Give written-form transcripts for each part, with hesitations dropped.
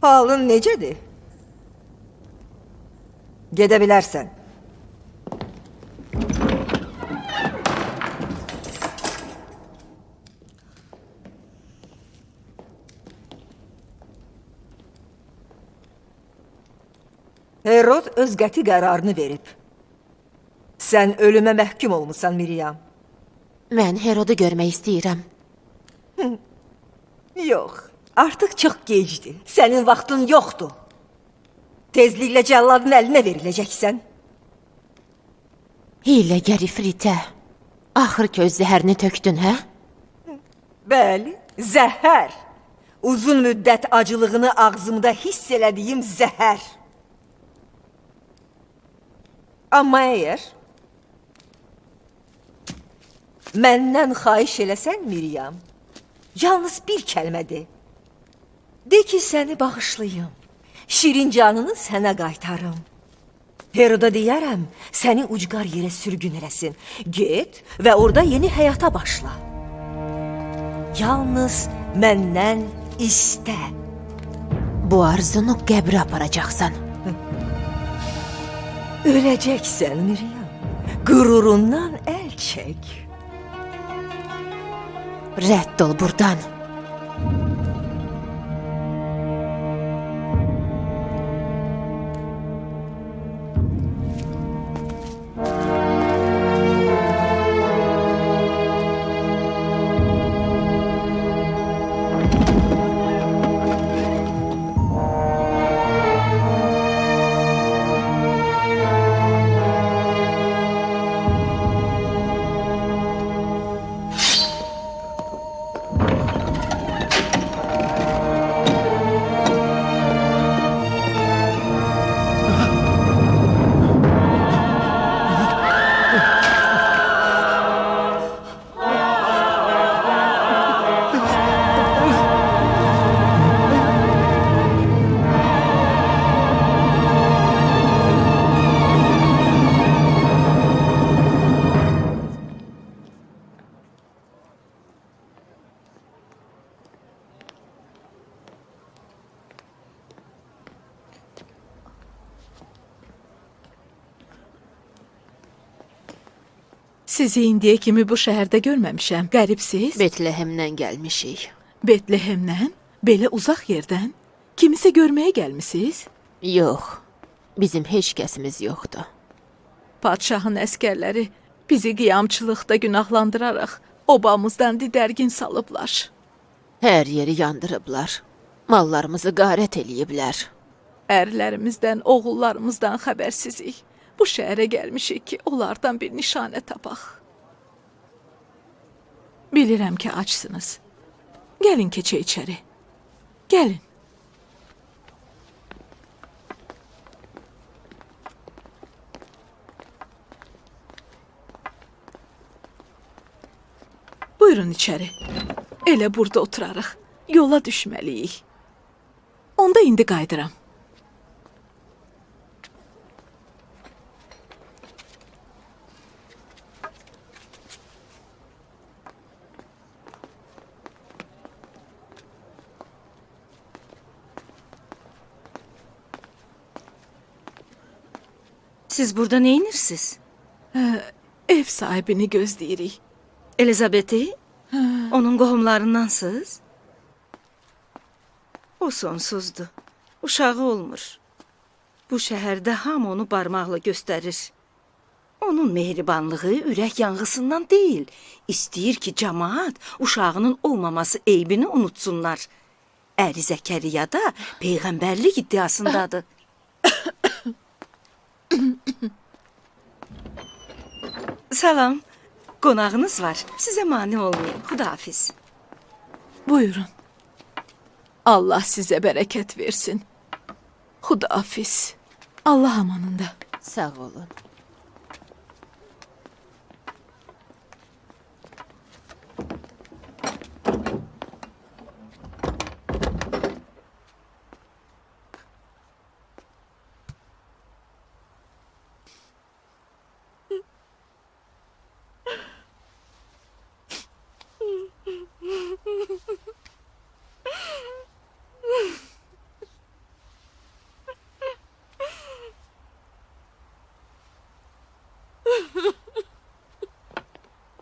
Halın necədir? Gedə bilərsən. Herod öz qəti qərarını verib. Sən ölümə məhkum olmusan, Miriam. Mən Herodu görmək istəyirəm. Yox, artıq çox gecdir. Sənin vaxtın yoxdur. Tezliklə cəlladın əlinə veriləcəksən. Hiyləgər ifritə. Axır ki öz zəhərini tökdün, hə? Bəli, zəhər. Uzun müddət acılığını ağzımda hiss elədiyim zəhər. Amma əgər məndən xahiş eləsən, Miriam, yalnız bir kəlmədir. De ki, səni bağışlayım. Şirin canını sənə qaytarım. Heroda deyərəm, səni ucqar yerə sürgün eləsin. Get və orada yeni həyata başla. Yalnız məndən istə. Bu arzunu qəbrə aparacaqsan. Öləcəksən, Miriam. Qürurundan əl çək. Rədd ol buradan. Sizi indiyə kimi bu şəhərdə görməmişəm. Qəribsiz? Betlehemdən gəlmişik. Betlehemdən? Belə uzaq yerdən? Kimisə görməyə gəlmisiniz? Yox, bizim heç kəsimiz yoxdur. Padşahın əskərləri bizi qiyamçılıqda günahlandıraraq obamızdan didərgin salıblar. Hər yeri yandırıblar. Mallarımızı qarət eləyiblər. Ərlərimizdən, oğullarımızdan xəbərsizik. Bu şəhərə gəlmişik ki, onlardan bir nişanə tapaq. Bilirəm ki, açsınız. Gəlin keçə içəri. Gəlin. Buyurun içəri. Elə burada oturarıq. Yola düşməliyik. Onda indi qayıdıram. Siz burada ne inirsiniz? Ev sahibini gözləyirik. Elizabeth'i? Onun qohumlarındansınız? O sonsuzdur. Uşağı olmur. Bu şəhərdə hamı onu barmaqla göstərir. Onun mehribanlığı ürək yanğısından deyil. İstəyir ki, cəmaat uşağının olmaması eybini unutsunlar. Əri Zəkəriya da peyğəmbərlik iddiasındadır. Salam. Qonağınız var. Sizə mane olmayın. Xudahafiz. Buyurun. Allah sizə bərəkət versin. Xudahafiz. Allah amanında. Sağ olun.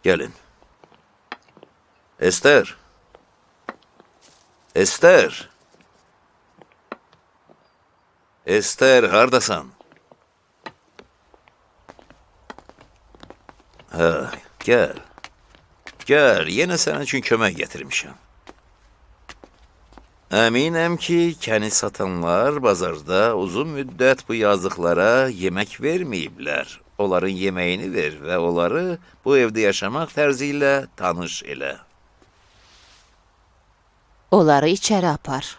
Gəlin. Ester. Ester. Ester, hardasan? Hə, gəl. Gəl, yenə sənin üçün kömək gətirmişəm. Əminəm ki, kəni satanlar bazarda uzun müddət bu yazıqlara yemək verməyiblər. Onların yeməyini ver və onları bu evdə yaşamaq tərzi ilə tanış elə. Onları içəri apar.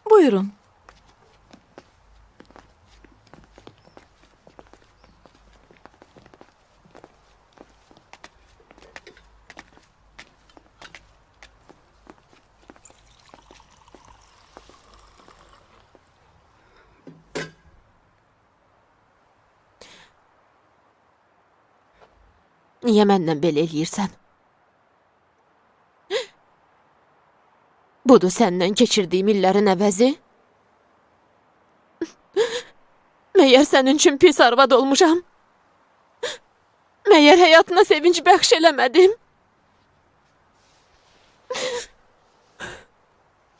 Buyurun. Niyə məndən belə eləyirsən? Budur səndən keçirdiyim illərin əvəzi? Məyər sənin üçün pis arvad olmuşam? Məyər həyatına sevinç bəxş eləmədim?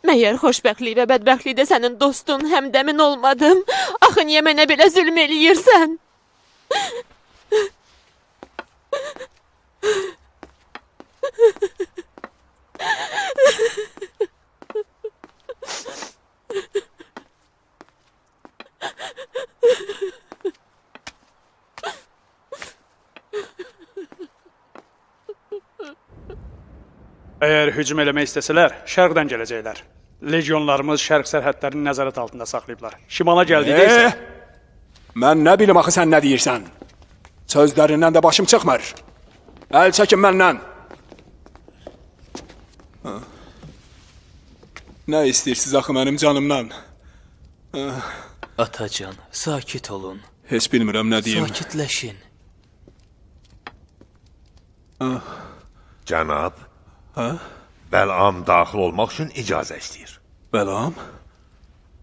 Məyər xoşbəxtlik və bədbəxtlikdə sənin dostun, həmdəmin olmadım? Axı niyə mənə belə zülm eləyirsən? Əgər hücum eləmək istəsələr, şərqdən gələcəklər. Legionlarımız şərq sərhədlərini nəzarət altında saxlayıblar. Şimala gəldikdə isə... Mən nə bilim axı sən nə deyirsən? Sözlərindən də başım çıxmır. Əl çəkin məndən. Nə istəyirsiniz axı mənim canımdan? Atacan, sakit olun. Heç bilmirəm nə deyim. Sakitləşin. Cənab, Bəlam daxil olmaq üçün icazə istəyir. Bəlam?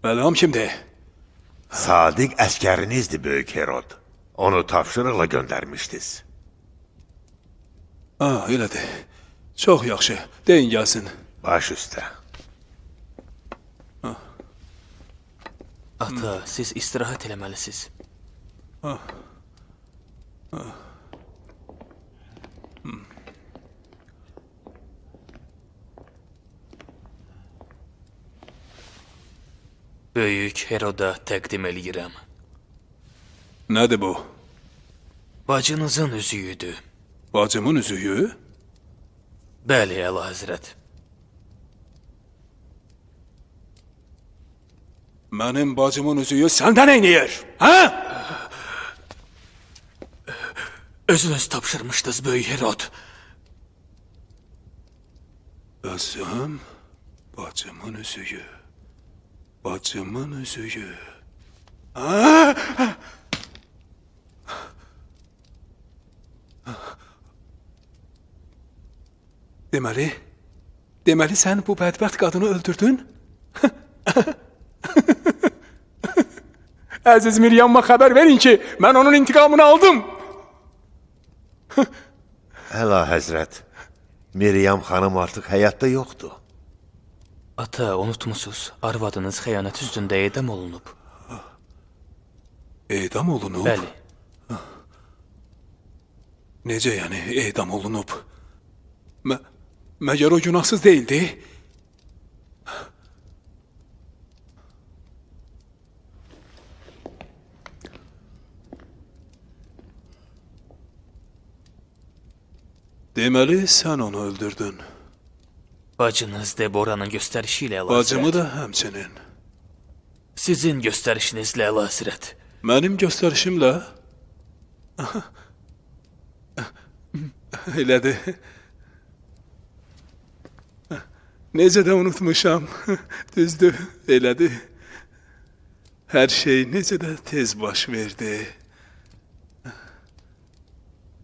Bəlam kimdir? Sadiq əskərinizdir, Böyük Herod. Onu tapşırıqla göndərmişdiniz. Elədir. Çox yaxşı. Deyin gəlsin. Baş üstə. Ata, siz istirahət eləməlisiniz. Böyük Heroda təqdim eləyirəm. Nədir bu? Bacınızın üzüyüdür. Bacımın üzüyü? Bəli, Əlahəzrət. Mənim bacımın üzüyü səndə neyniyir? Hə? Özünüz tapşırmışdınız, Böyük Herod. Özüm, bacımın üzüyü. Bacımın üzüyü. Deməli sən bu bədbəxt qadını öldürdün? Əziz Miryam'a xəbər verin ki, mən onun intiqamını aldım. Əlahəzrət, Miryam xanım artıq həyatda yoxdur. Ata, unutmusuz, arvadınız xəyanət üstündə edam olunub. Edam olunub? Bəli. Necə yəni edam olunub? Məgər o günahsız deyildi? Deməli sən onu öldürdün. Bacınız Debora'nın göstərişi ilə Əlahəzrət. Bacımı da həmçinin. Sizin göstərişinizlə Əlahəzrət. Mənim göstərişimlə? Elədir. Necə də unutmuşam. Düzdür, elədir. Hər şey necə də tez baş verdi.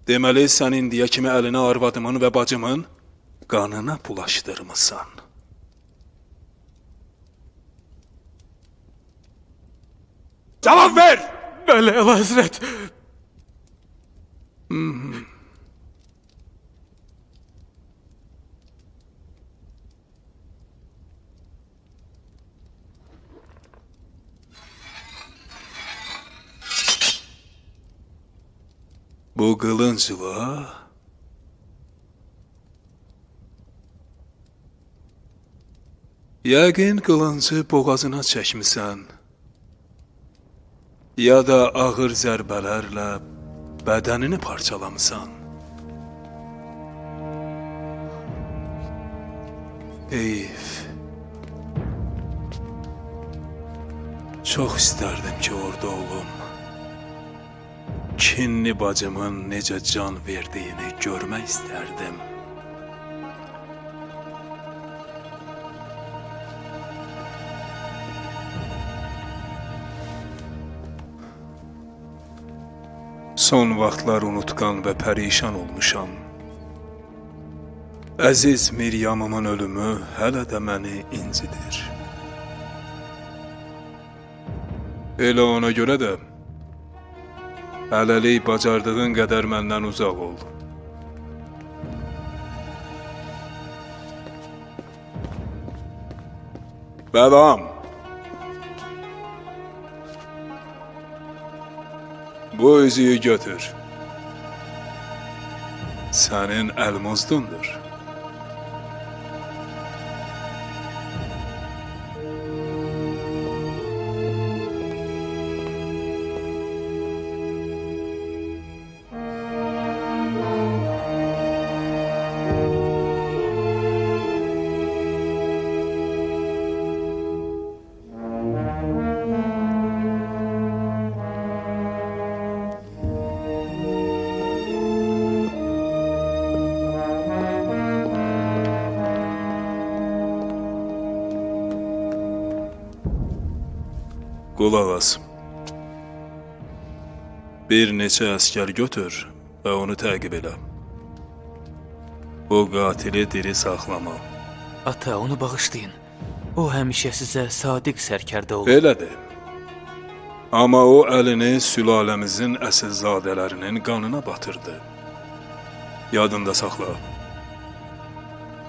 Deməli, sən indiyə kimi əlinə arvadımın və bacımın qanına bulaşdırmısan. Cavab ver! Bəli, Əlahəzrət. Bu qılıncla yəqin qılıncı boğazına çəkmisən, ya da ağır zərbələrlə bədənini parçalamısan. Heyf. Çox istərdim ki, orada olum. Kinli bacımın necə can verdiyini görmək istərdim. Son vaxtlar unutqan və pərişan olmuşam. Əziz Miryamımın ölümü hələ də məni incidir. Elə ona görə də hələlik bacardığın qədər məndən uzaq ol. Bəlam! Bu üzüyü götür. Sənin əlmuzdundur. Qulaq as. Bir neçə əskər götür və onu təqib elə. Bu qatili diri saxlama. Ata, onu bağışlayın. O həmişə sizə sadiq sərkərdə olur. Belədir. Amma o əlini sülaləmizin əsilzadələrinin qanına batırdı. Yadında saxla.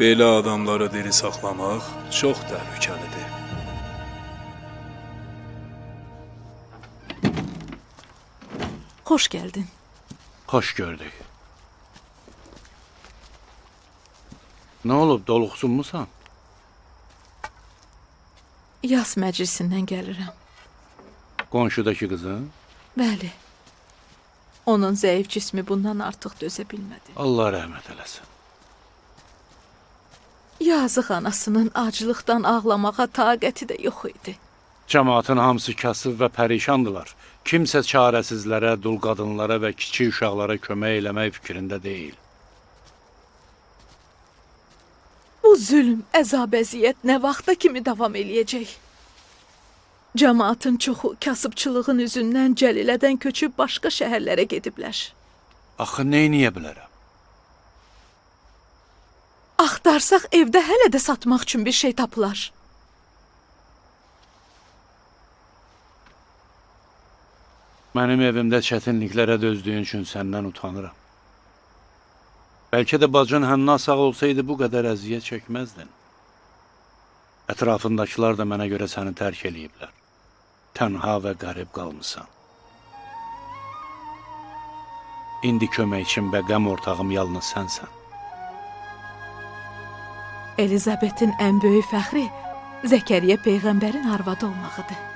Belə adamları diri saxlamaq çox təhlükəlidir. Xoş gəldin. Xoş gördük. Nə olub, doluxsunmusan? Yas məclisindən gəlirəm. Qonşudakı qızın? Bəli. Onun zəif cismi bundan artıq dözə bilmədi. Allah rəhmət eləsin. Yazıq anasının acılıqdan ağlamağa taqəti də yox idi. Cəmaatın hamısı kasıb və pərişandılar. Kimsə çarəsizlərə, dul qadınlara və kiçik uşaqlara kömək eləmək fikrində deyil. Bu zülm, əzab, əziyyət nə vaxta kimi davam eləyəcək? Cəmaatın çoxu kasıbçılığın üzündən Cəlilədən köçüb başqa şəhərlərə gediblər. Axı, neyniyə bilərəm? Axtarsaq evdə hələ də satmaq üçün bir şey tapılar. Mənim evimdə çətinliklərə dözdüyün üçün səndən utanıram. Bəlkə də bacın Hənna sağ olsaydı bu qədər əziyyət çəkməzdin. Ətrafındakılar da mənə görə səni tərk eləyiblər. Tənha və qərib qalmısan. İndi köməkçim və qəm ortağım yalnız sənsən. Elizabetin ən böyük fəxri Zəkəriyyə Peyğəmbərin arvadı olmağıdır.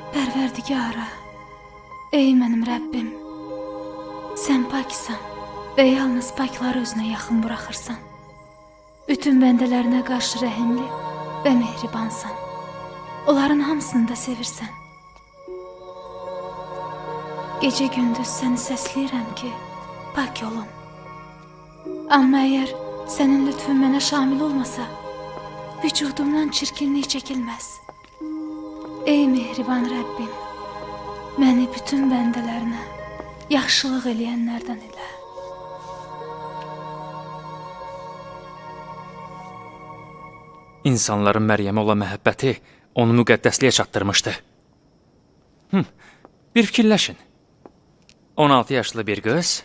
Pərverdigara, ey mənim Rəbbim, sən paksan və yalnız pakları özünə yaxın buraxırsan. Bütün bəndələrinə qarşı rəhimli və mehribansan. Onların hamısını da sevirsən. Gecə-gündüz səni səsləyirəm ki, pak olum. Amma əgər sənin lütfün mənə şamil olmasa, vücudumdan çirkinlik çəkilməz. Ey mehriban Rəbbim, məni bütün bəndələrinə yaxşılıq eləyənlərdən elə. İnsanların Məryəmə olan məhəbbəti onu müqəddəsliyə çatdırmışdı. Bir fikirləşin. 16 yaşlı bir qız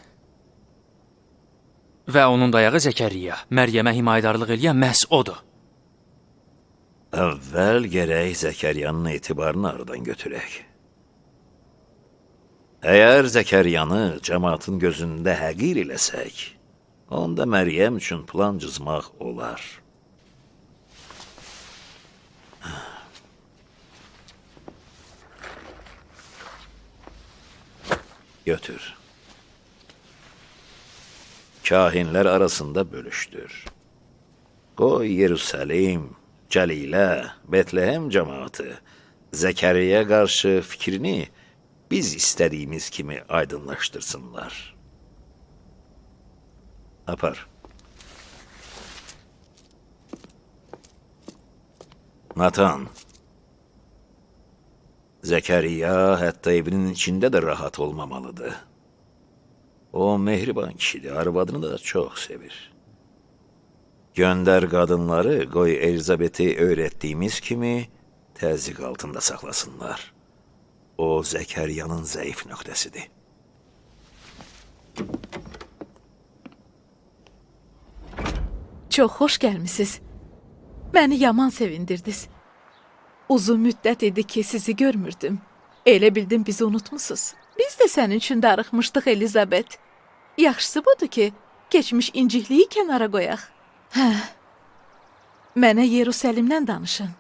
və onun dayağı Zəkəriyya, Məryəmə himayədarlıq eləyən məhz odur. Əvvəl gərək Zəkəryanın etibarını aradan götürək. Əgər Zəkəryanı cəmaatın gözündə həqir eləsək, onda Məryəm üçün plan cızmaq olar. Götür. Kahinlər arasında bölüşdür. Qoy Yerusəlim, Cəlilə, Betlehem cəmaatı Zəkəriyə qarşı fikrini biz istədiyimiz kimi aydınlaşdırsınlar. Apar. Natan, Zəkəriya hətta evinin içində də rahat olmamalıdır. O mehriban kişidir, arvadını da çox sevir. Göndər qadınları, qoy Elizabeti öyrətdiyimiz kimi təzyiq altında saxlasınlar. O, Zəkəriyanın zəif nöqtəsidir. Çox xoş gəlmisiniz. Məni yaman sevindirdiniz. Uzun müddət idi ki, sizi görmürdüm. Elə bildim bizi unutmusunuz. Biz də sənin üçün darıxmışdıq, Elizabet. Yaxşısı budur ki, keçmiş incikliyi kənara qoyaq. Hə, mənə Yerusəlimdən danışın.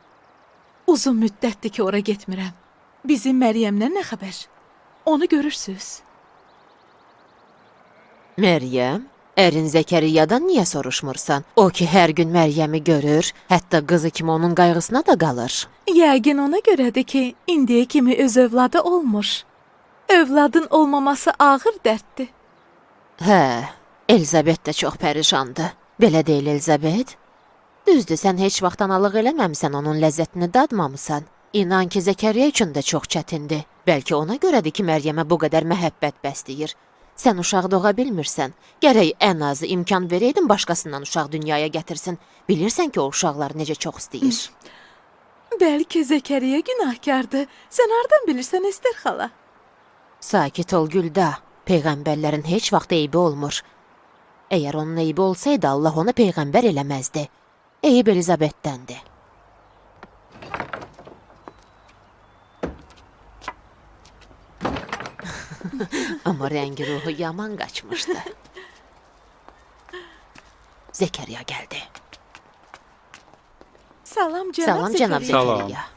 Uzun müddətdir ki, ora getmirəm. Bizim Məryəmdən nə xəbər? Onu görürsünüz. Məryəm, ərin Zəkəriyadan niyə soruşmursan? O ki, hər gün Məryəmi görür, hətta qızı kimi onun qayğısına da qalır. Yəqin ona görədir ki, indiyə kimi öz övladı olmuş. Övladın olmaması ağır dərddir. Hə, Elizabet də çox pərişandır. Belə deyil, Elizabet. Düzdür, sən heç vaxt analıq eləməmsən, onun ləzzətini dadmamısan. İnan ki, Zəkəriya üçün də çox çətindir. Bəlkə ona görədir ki, Məryəmə bu qədər məhəbbət bəsləyir. Sən uşaq doğa bilmirsən. Gərək ən azı imkan verəydin başqasından uşaq dünyaya gətirsin. Bilirsən ki, o uşaqları necə çox istəyir. Bəlkə Zəkəriya günahkardır. Sən hardan bilirsən, Ester xala? Sakit ol, Gülda. Peyğəmbərlərin heç vaxt eybi olmur. Əgər onun eybi olsaydı, Allah onu peyğəmbər eləməzdi. Eyib Elizabetdəndir. Amma rəngi ruhu yaman qaçmışdı. Zəkəriya gəldi. Salam cənab Salam cənab Zəkəriya.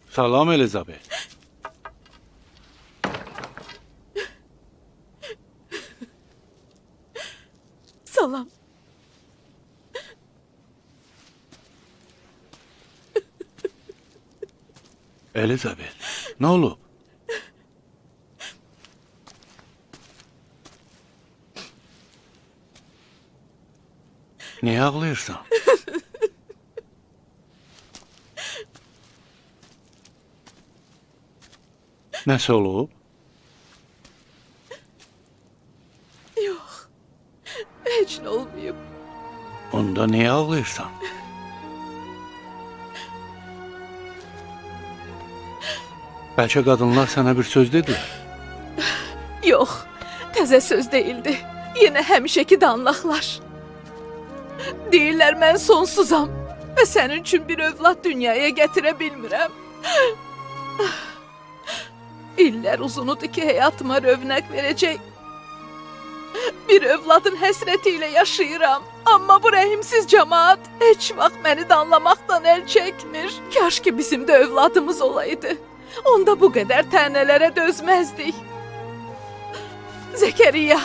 Salam Elizabet. Salam. Elizabet, nə olub? Niyə ağlayırsan? Nəsə olub? Yox, heç nə olmayıb. Onda niyə ağlayırsan? Bəlkə qadınlar sənə bir söz dedilər? Yox, təzə söz deyildi. Yenə həmişəki danlaqlar. Deyirlər mən sonsuzam və sənin üçün bir övlad dünyaya gətirə bilmirəm. İllər uzunudur ki, həyatıma rövnək verəcək. Bir övladın həsrəti ilə yaşayıram. Amma bu rəhimsiz cəmaat heç vaxt məni danlamaqdan əl çəkmir. Kaş ki bizim də övladımız olaydı. Onda bu qədər tənələrə dözməzdik. Zəkəriya,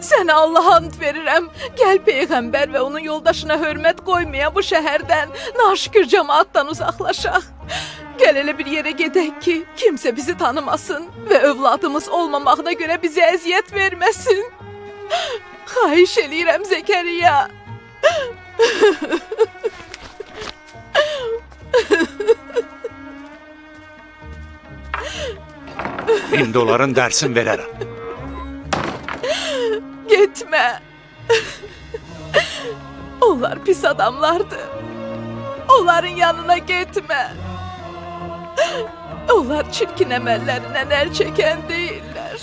sənə Allaha and verirəm. Gəl Peyğəmbər və onun yoldaşına hörmət qoymayan bu şəhərdən, naşükür cəmaatdan uzaqlaşaq. Gəl elə bir yerə gedək ki, kimsə bizi tanımasın və övladımız olmamağına görə bizə əziyyət verməsin. Xahiş eləyirəm, Zəkəriya. İndi onların dərsin verərəm. Getmə. Onlar pis adamlardır. Onların yanına getmə. Onlar çirkin əməllərindən əl çəkən deyirlər.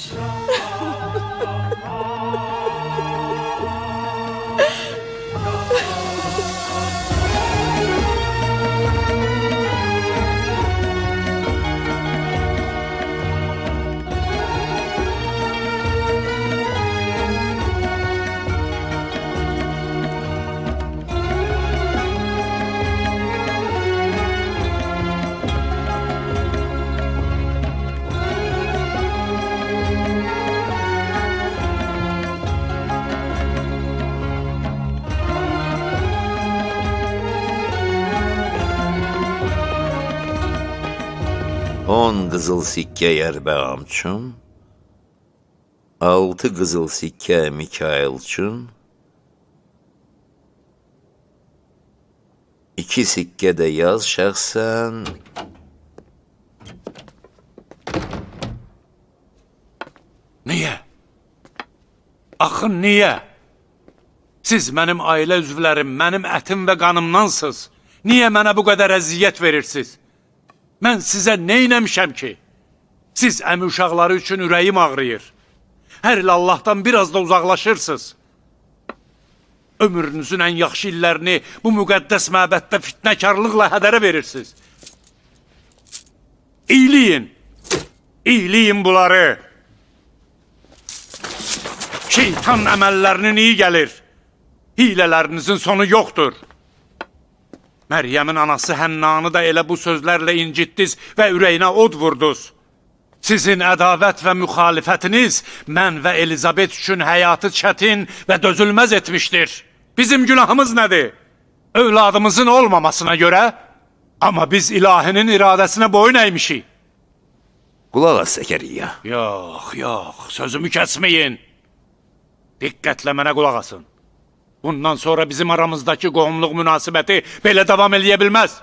On qızıl sikkə Yərbağam üçün, 6 qızıl sikkə Mikail üçün, 2 sikkə də yaz şəxsən. Niyə? Axı niyə? Siz mənim ailə üzvlərim, mənim ətim və qanımdansınız. Niyə mənə bu qədər əziyyət verirsiniz? Mən sizə neynəmişəm ki? Siz əmi uşaqları üçün ürəyim ağrıyır. Hər il Allahdan biraz da uzaqlaşırsınız. Ömrünüzün ən yaxşı illərini bu müqəddəs məbəddə fitnəkarlıqla hədərə verirsiniz. İyiliyin bunları. Şeytan əməllərinin iyi gəlir. Hilələrinizin sonu yoxdur. Məryəmin anası Hənnanı da elə bu sözlərlə incitdiniz və ürəyinə od vurdunuz. Sizin ədavət və müxalifətiniz mən və Elizabet üçün həyatı çətin və dözülməz etmişdir. Bizim günahımız nədir? Övladımızın olmamasına görə, amma biz ilahinin iradəsinə boyun əymişik. Qulaq as, Zəkəriyya. Yox, sözümü kəsməyin. Diqqətlə mənə qulaq asın. Bundan sonra bizim aramızdakı qohumluq münasibəti belə davam eləyə bilməz.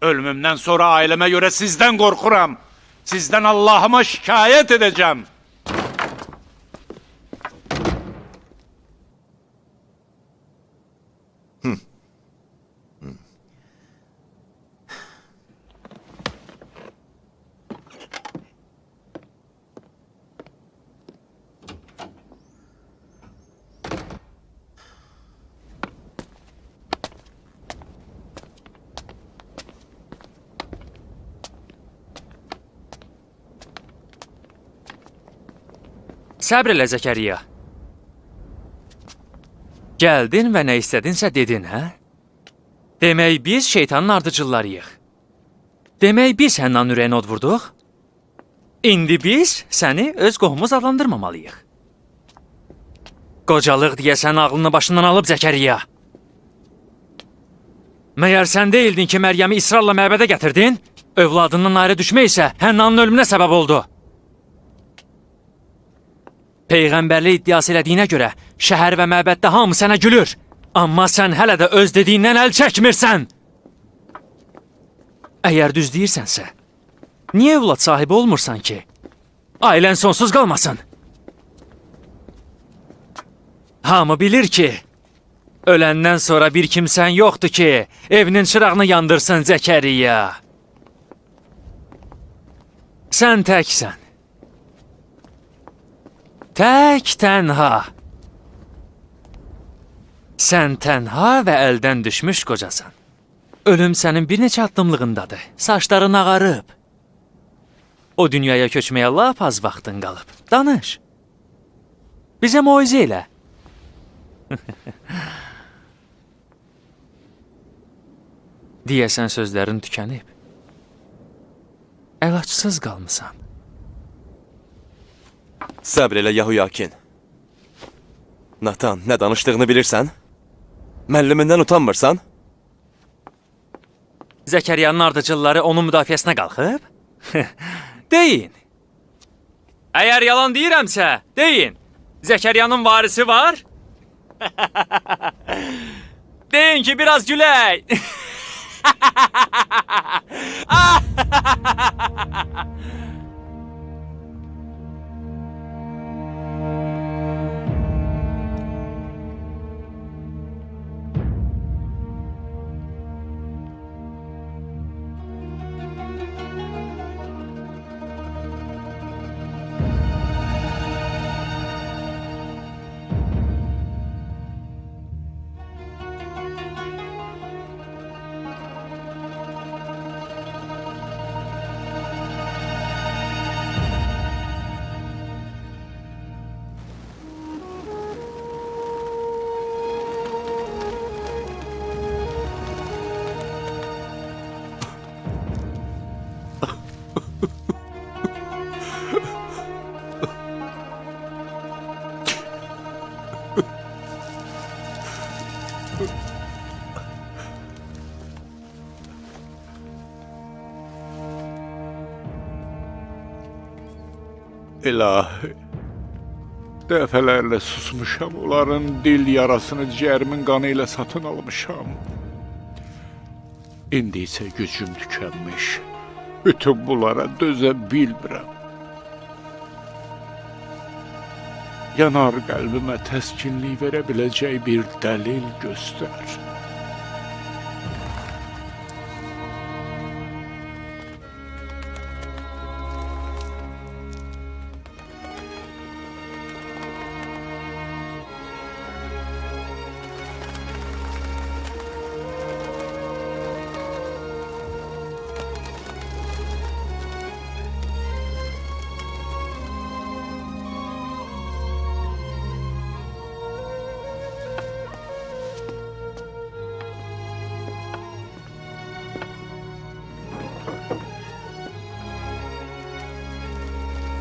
Ölümümdən sonra ailəmə görə sizdən qorxuram. Sizdən Allahıma şikayət edəcəm. Səbr elə Zəkəriyya. Gəldin və nə istədinsə dedin, hə? Demək biz şeytanın ardıcıllarıyıq. Demək biz Hənnanın ürəyinə od vurduq. İndi biz səni öz qohumuz adlandırmamalıyıq. Qocalıq deyə sənin ağlını başından alıb Zəkəriyya. Məyər sən deyildin ki, Məryəmi israrla məbədə gətirdin? Övladından ayrı düşmək isə Hənnanın ölümünə səbəb oldu. Peyğəmbərlik iddiası elədiyinə görə şəhər və məbəddə hamı sənə gülür. Amma sən hələ də öz dediyindən əl çəkmirsən. Əgər düz deyirsənsə, niyə övlad sahibi olmursan ki? Ailən sonsuz qalmasın. Hamı bilir ki, öləndən sonra bir kimsən yoxdur ki, evinin çırağını yandırsın Zəkəriyya. Sən təksən. Tək tənha. Sən tənha və əldən düşmüş qocasan. Ölüm sənin bir neçə addımlığındadır. Saçların ağarıb. O dünyaya köçməyə lap az vaxtın qalıb. Danış. Bizə moizə elə. Deyəsən sözlərin tükənib. Əlacsız qalmısan. Səbr elə Yahuyakin. Natan, nə danışdığını bilirsən? Müəllimindən utanmırsan? Zəkəriyanın ardıcılları onun müdafiəsinə qalxıb? Deyin. Əgər yalan deyirəmsə, deyin. Zəkəriyanın varisi var? Deyin ki, biraz gülək. İlahi, dəfələrlə susmuşam, onların dil yarasını ciyərimin qanı ilə satın almışam. İndi isə gücüm tükənmiş, bütün bunlara dözə bilmirəm. Yanar qəlbimə təskinlik verə biləcək bir dəlil göstər.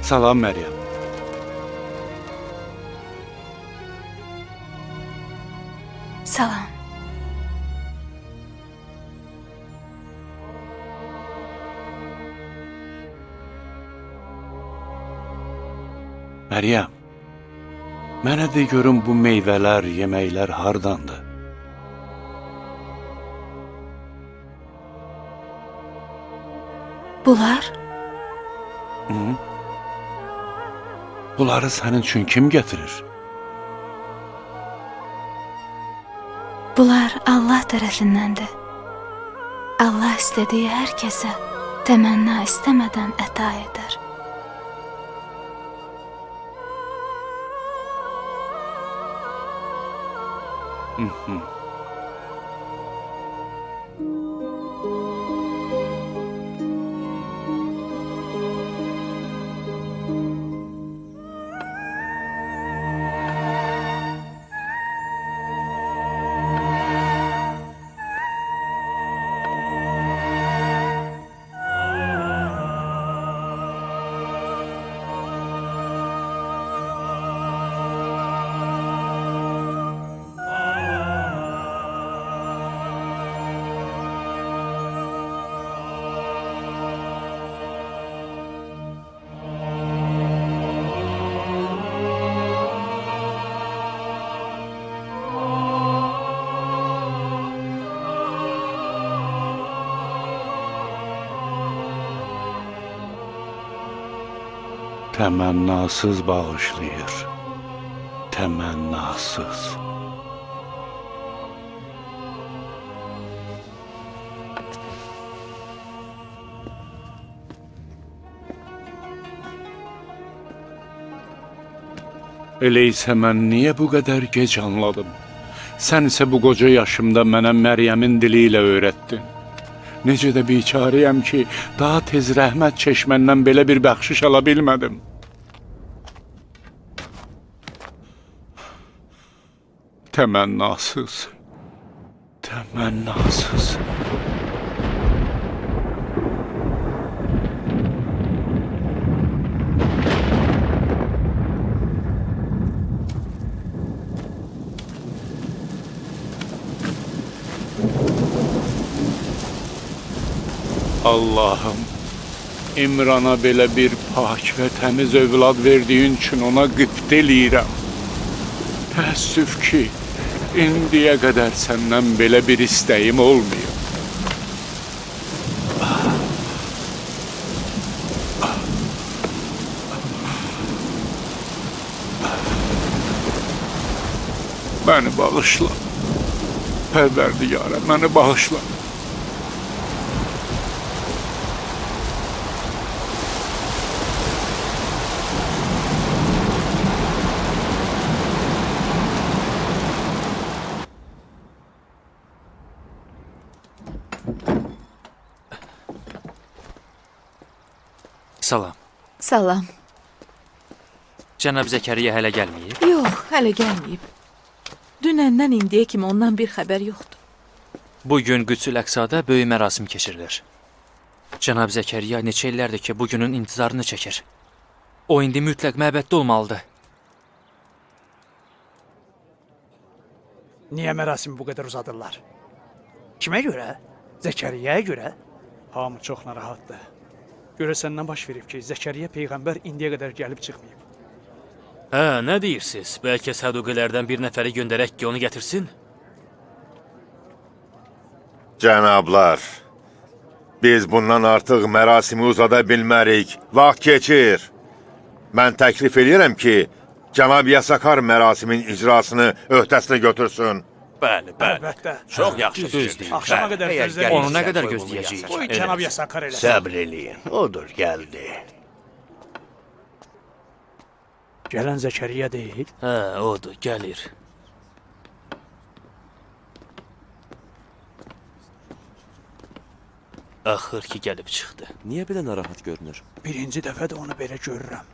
Salam Məryəm. Salam. Məryəm, mənə de görüm bu meyvələr, yeməklər hardandır? Bunlar? Bunları sənin üçün kim gətirir? Bunlar Allah tərəfindəndir. Allah istədiyi hər kəsə təmənna istəmədən əta edər. Təmənnasız bağışlayır, təmənnasız. Elə isə mən niyə bu qədər gec anladım? Sən isə bu qoca yaşımda mənə Məryəmin dili ilə öyrətdin. Necə də biçarəyəm ki, daha tez rəhmət çeşməndən belə bir bəxşiş ala bilmədim. Təmənnasız, təmənnasız. Allah'ım, İmran'a belə bir pak və təmiz övlad verdiyin üçün ona qıbt eləyirəm. Təəssüf ki, indiyə qədər səndən belə bir istəyim olmuyor. Məni bağışla, Pərverdigara, məni bağışla. Salam. Salam. Cənab Zəkəriyyə hələ gəlməyib? Yox, hələ gəlməyib. Dünəndən indiyə kimi ondan bir xəbər yoxdur. Bugün Qüdsül Əqsada böyük mərasim keçirilir. Cənab Zəkəriyya neçə illərdir ki, bu günün intizarını çəkir. O indi mütləq məbəddə olmalıdır. Niyə mərasimi bu qədər uzadırlar? Kimə görə? Zəkəriyyəyə görə? Hamı çox narahatdır. Görəsən nə baş verib ki, Zəkəriyyə Peyğəmbər indiyə qədər gəlib çıxmayıb. Hə, nə deyirsiniz? Bəlkə səduqilərdən bir nəfəri göndərək ki, onu gətirsin? Cənablar, biz bundan artıq mərasimi uzada bilmərik. Vaxt keçir. Mən təklif edirəm ki, Cənab Yasakar mərasimin icrasını öhdəsinə götürsün. Bəli, bəli. Əlbəttə. Çox yaxşı Düzdür. Axşama qədər gözləyək. Onu nə qədər gözləyəcəyik? Qoy Cənab Yasakar eləsin. Səbr eləyin, odur, gəldi. Gələn Zəkəriyyə deyil. Hə, odur, gəlir. Axır ki, gəlib çıxdı. Niyə belə narahat görünür? Birinci dəfədir onu belə görürəm.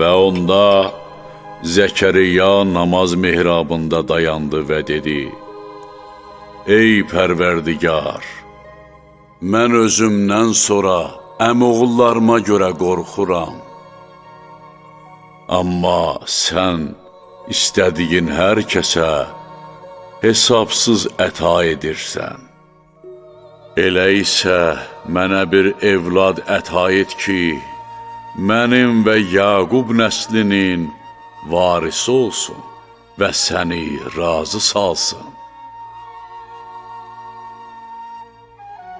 Və onda Zəkəriyya namaz mihrabında dayandı və dedi: Ey Pərverdigar, mən özümdən sonra əmoğullarıma görə qorxuram. Amma sən istədiyin hər kəsə hesabsız əta edirsən. Elə isə mənə bir evlad əta et ki, mənim və Yaqub nəslinin varisi olsun və səni razı salsın.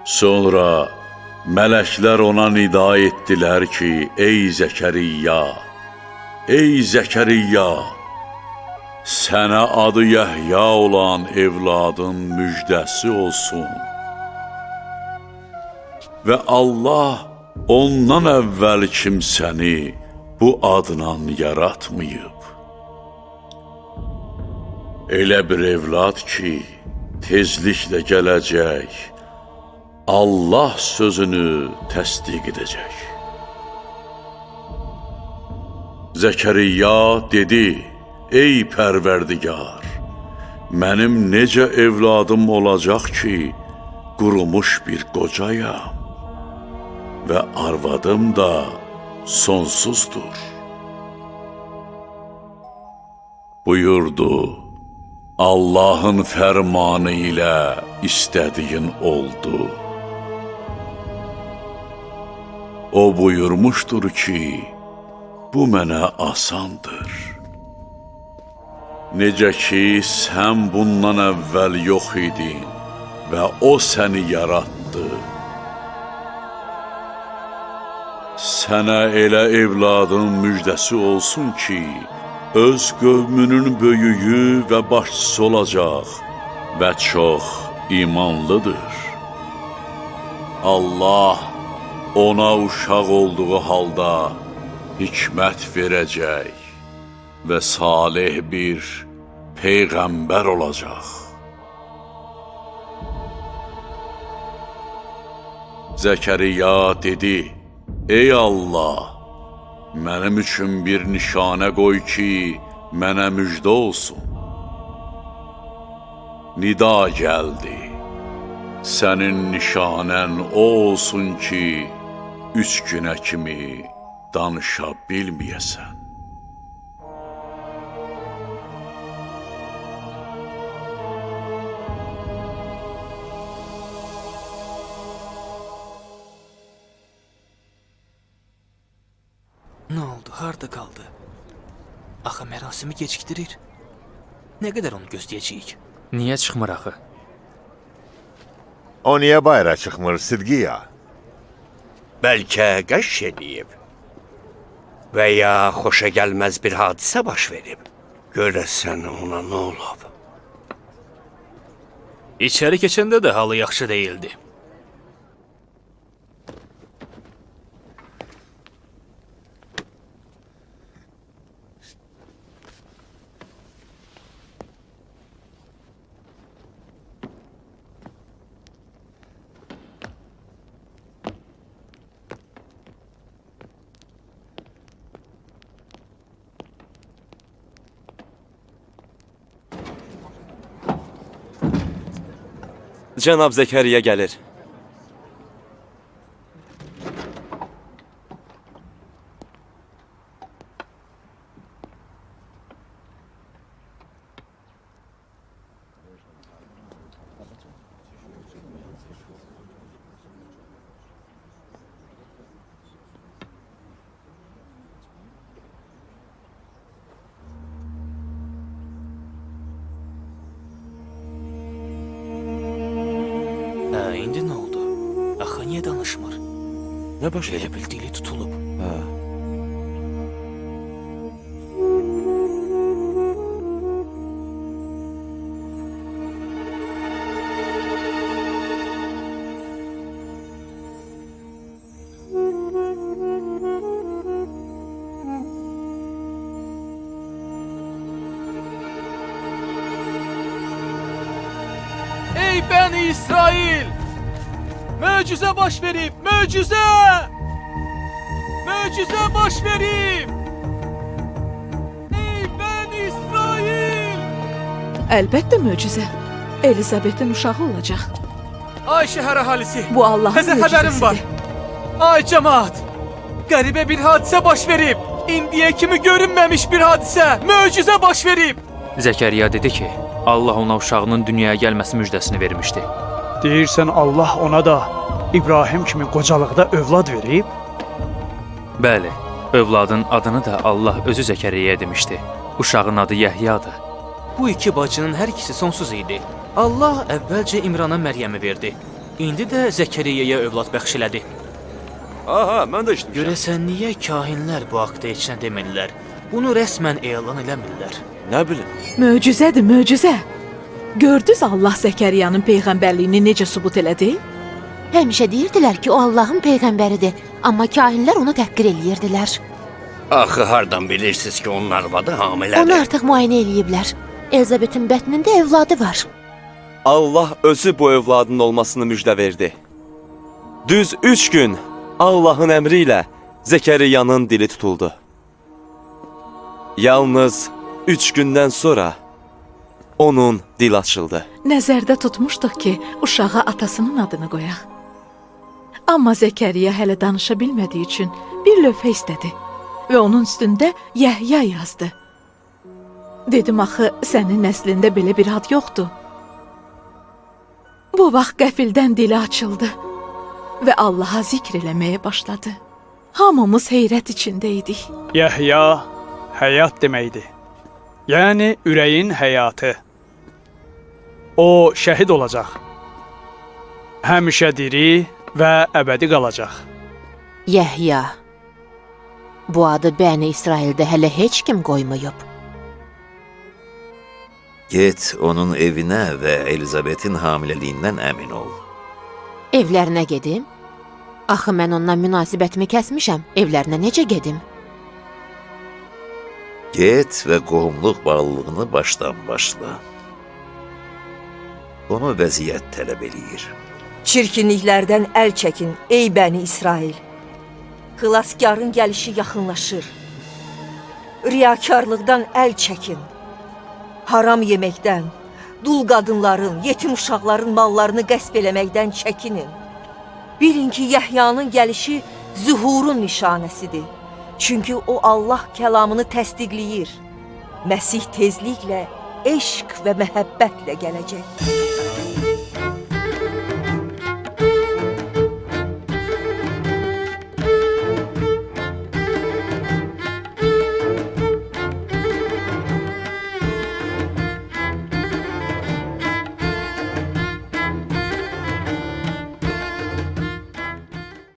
Sonra mələklər ona nida etdilər ki, ey Zəkəriyya, ey Zəkəriyya, sənə adı Yəhya olan evladın müjdəsi olsun. Və Allah ondan əvvəl kimsəni bu adla yaratmayıb. Elə bir evlad ki, tezliklə gələcək, Allah sözünü təsdiq edəcək. Zəkəriyya dedi: Ey Pərverdigar, mənim necə evladım olacaq ki, qurumuş bir qocayam və arvadım da sonsuzdur. Buyurdu: Allahın fərmanı ilə istədiyin oldu. O buyurmuşdur ki, bu mənə asandır. Necə ki, sən bundan əvvəl yox idin və o səni yaratdı. Sənə elə evladın müjdəsi olsun ki, öz qövmünün böyüyü və başçısı olacaq və çox imanlıdır. Allah ona uşaq olduğu halda hikmət verəcək və salih bir peyğəmbər olacaq. Zəkəriya dedi, ey Allah, mənim üçün bir nişanə qoy ki, mənə müjdə olsun. Nida gəldi, sənin nişanən o olsun ki, 3 günə kimi danışa bilməyəsən. Nə oldu, harda qaldı? Axı mərasimi gecikdirir. Nə qədər onu gözləyəcəyik? Niyə çıxmır axı? O niyə bayıra çıxmır, Sidqiya? Bəlkə qəş edib və ya xoşa gəlməz bir hadisə baş verib. Görəsən ona nə olub? İçəri keçəndə də halı yaxşı deyildi. Cənab Zəkəriya gəlir. İndi nə oldu? Axı niyə danışmır? Nə baş Elə bil dili tutulub. Ey Bəni İsrail! Möcüzə baş verib! Möcüzə! Möcüzə baş verib! Ey Bəni İsrail! Əlbəttə möcüzə. Elizabetin uşağı olacaq. Ay şəhər əhalisi! Bu Allahın Təzə xəbərim var. Ay cəmaat! Qəribə bir hadisə baş verib. İndiyə kimi görünməmiş bir hadisə. Möcüzə baş verib. Zəkəriya dedi ki, Allah ona uşağının dünyaya gəlməsi müjdəsini vermişdi. Deyirsən Allah ona da İbrahim kimi qocalıqda övlad verib? Bəli, övladın adını da Allah özü Zəkəriyaya demişdi. Uşağın adı Yəhyadır. Bu iki bacının hər ikisi sonsuz idi. Allah əvvəlcə İmrana Məryəmi verdi. İndi də Zəkəriyaya övlad bəxş elədi. Aha, mən də eşitmişəm. Görəsən niyə kahinlər bu haqda heç nə demirlər? Bunu rəsmən elan eləmirlər. Nə bilim. Möcüzədir, möcüzə. Gördünüz Allah Zəkəriyanın peyğəmbərliyini necə sübut elədi? Həmişə deyirdilər ki, o Allahın peyğəmbəridir, amma kahinlər onu təhqir eləyirdilər. Axı hardan bilirsiniz ki, onun arvadı hamilədir? Onu artıq müayinə eləyiblər. Elizabetin bətnində övladı var. Allah özü bu övladın olmasını müjdə verdi. Düz 3 gün Allahın əmri ilə Zəkəriyanın dili tutuldu. Yalnız 3 gündən sonra onun dil açıldı. Nəzərdə tutmuşduq ki, uşağa atasının adını qoyaq. Amma Zəkəriya hələ danışa bilmədiyi üçün bir lövhə istədi və onun üstündə Yəhya yazdı. Dedim axı, sənin nəslində belə bir ad yoxdur. Bu vaxt qəfildən dili açıldı və Allaha zikr eləməyə başladı. Hamımız heyrət içində idik. Yəhya həyat deməkdir. Yəni ürəyin həyatı. O şəhid olacaq. Həmişə diri və əbədi qalacaq. Yəhya. Bu adı Bəni İsraildə hələ heç kim qoymayıb. Get onun evinə və Elizabetin hamiləliyindən əmin ol. Evlərinə gedim? Axı mən ondan münasibətimi kəsmişəm. Evlərinə necə gedim? Get və qohumluq bağlılığını başdan başla. Onu vəziyyət tələb eləyir. Çirkinliklərdən əl çəkin, ey bəni İsrail. Xilaskarın gəlişi yaxınlaşır. Riyakarlıqdan əl çəkin. Haram yeməkdən, dul qadınların, yetim uşaqların mallarını qəsb eləməkdən çəkinin. Bilin ki, Yəhyanın gəlişi zühurun nişanəsidir. Çünki o Allah kəlamını təsdiqləyir. Məsih tezliklə eşq və məhəbbətlə gələcək.